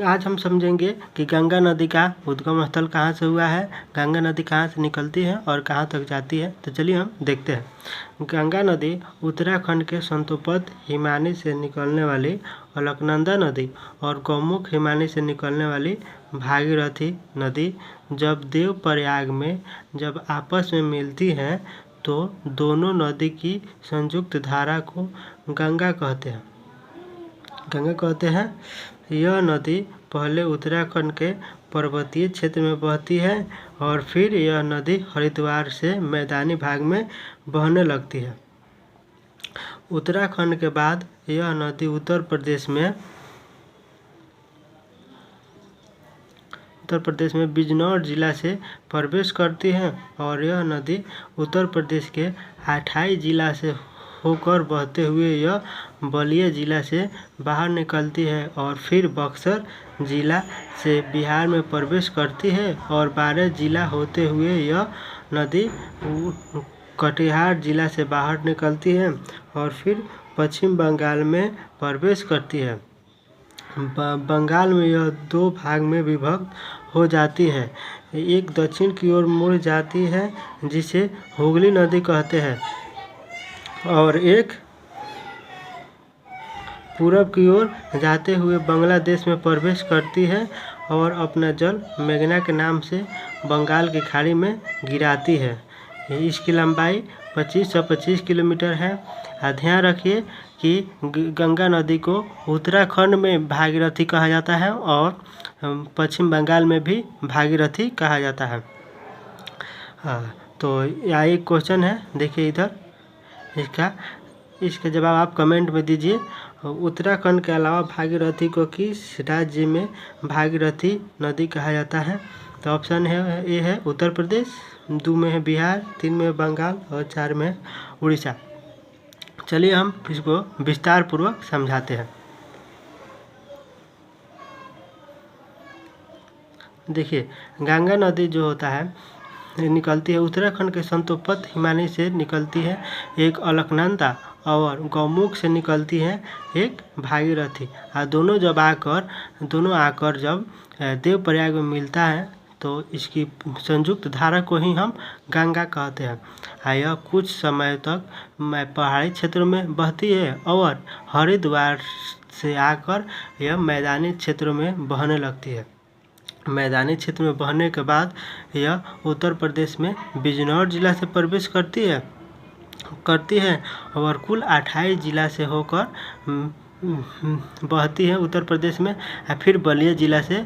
आज हम समझेंगे कि गंगा नदी का उद्गम स्थल कहाँ से हुआ है, गंगा नदी कहाँ से निकलती है और कहाँ तक जाती है। तो चलिए हम देखते हैं। गंगा नदी उत्तराखंड के संतोपद हिमानी से निकलने वाली अलकनंदा नदी और गौमुख हिमानी से निकलने वाली भागीरथी नदी जब देवप्रयाग में जब आपस में मिलती हैं तो दोनों नदी की संयुक्त धारा को गंगा कहते हैं। गंगा कहते हैं। यह नदी पहले उत्तराखंड के पर्वतीय क्षेत्र में बहती है और फिर यह नदी हरिद्वार से मैदानी भाग में बहने लगती है। उत्तराखंड के बाद यह नदी उत्तर प्रदेश में बिजनौर जिला से प्रवेश करती है और यह नदी उत्तर प्रदेश के 28 जिला से होकर बहते हुए यह बलिया जिला से बाहर निकलती है और फिर बक्सर जिला से बिहार में प्रवेश करती है और 12 जिला होते हुए यह नदी कटिहार जिला से बाहर निकलती है और फिर पश्चिम बंगाल में प्रवेश करती है। बंगाल में यह 2 भाग में विभक्त हो जाती है। एक दक्षिण की ओर मुड़ जाती है जिसे हुगली नदी कहते हैं और एक पूरब की ओर जाते हुए बांग्लादेश में प्रवेश करती है और अपना जल मेघना के नाम से बंगाल की खाड़ी में गिराती है। इसकी लंबाई 2525 किलोमीटर है। ध्यान रखिए कि गंगा नदी को उत्तराखंड में भागीरथी कहा जाता है और पश्चिम बंगाल में भी भागीरथी कहा जाता है। तो यह एक क्वेश्चन है, देखिए इधर इसका जवाब आप कमेंट में दीजिए। उत्तराखंड के अलावा भागीरथी को किस राज्य में भागीरथी नदी कहा जाता है? तो ऑप्शन है ए है उत्तर प्रदेश, 2 में है बिहार, 3 में है बंगाल और 4 में है उड़ीसा। चलिए हम इसको विस्तार पूर्वक समझाते हैं। देखिए, गंगा नदी जो होता है निकलती है उत्तराखंड के संतोपद हिमानी से निकलती है एक अलकनंदा और गौमुख से निकलती है एक भागीरथी। दोनों आकर जब देवप्रयाग में मिलता है तो इसकी संयुक्त धारा को ही हम गंगा कहते हैं। यह कुछ समय तक पहाड़ी क्षेत्रों में बहती है और हरिद्वार से आकर यह मैदानी क्षेत्रों में बहने लगती है। मैदानी क्षेत्र में बहने के बाद यह उत्तर प्रदेश में बिजनौर जिला से प्रवेश करती है और कुल 28 जिला से होकर बहती है उत्तर प्रदेश में। फिर बलिया जिला से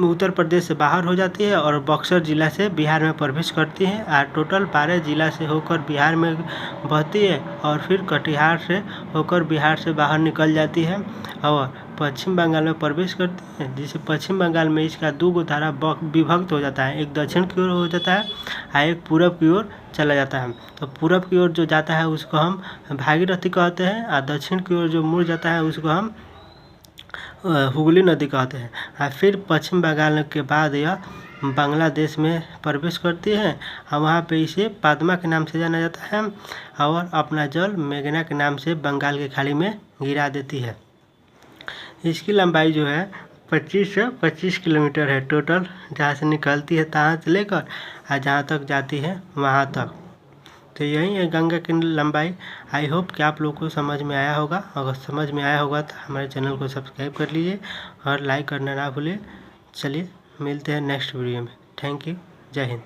उत्तर प्रदेश से बाहर हो जाती है और बक्सर जिला से बिहार में प्रवेश करती है और टोटल 12 जिला से होकर बिहार में बहती है और फिर कटिहार से होकर बिहार से बाहर निकल जाती है और पश्चिम बंगाल में प्रवेश करती है, जिसे पश्चिम बंगाल में इसका 2 धारा विभक्त हो जाता है। एक दक्षिण की ओर हो जाता है और एक पूरब की ओर चला जाता है। तो पूरब की ओर जो जाता है उसको हम भागीरथी कहते हैं और दक्षिण की ओर जो मुड़ जाता है उसको हम हुगली नदी कहते हैं। और फिर पश्चिम बंगाल के बाद यह बांग्लादेश में प्रवेश करती है और वहाँ पे इसे पद्मा के नाम से जाना जाता है और अपना जल मेघना के नाम से बंगाल की खाड़ी में गिरा देती है। इसकी लंबाई जो है 25 से 25 किलोमीटर है टोटल, जहाँ से निकलती है तहाँ से लेकर और जहाँ तक जाती है वहाँ तक। तो यही है गंगा की लंबाई। आई होप कि आप लोग को समझ में आया होगा। अगर समझ में आया होगा तो हमारे चैनल को सब्सक्राइब कर लीजिए और लाइक करना ना भूलिए। चलिए मिलते हैं नेक्स्ट वीडियो में। Thank you. जय हिंद।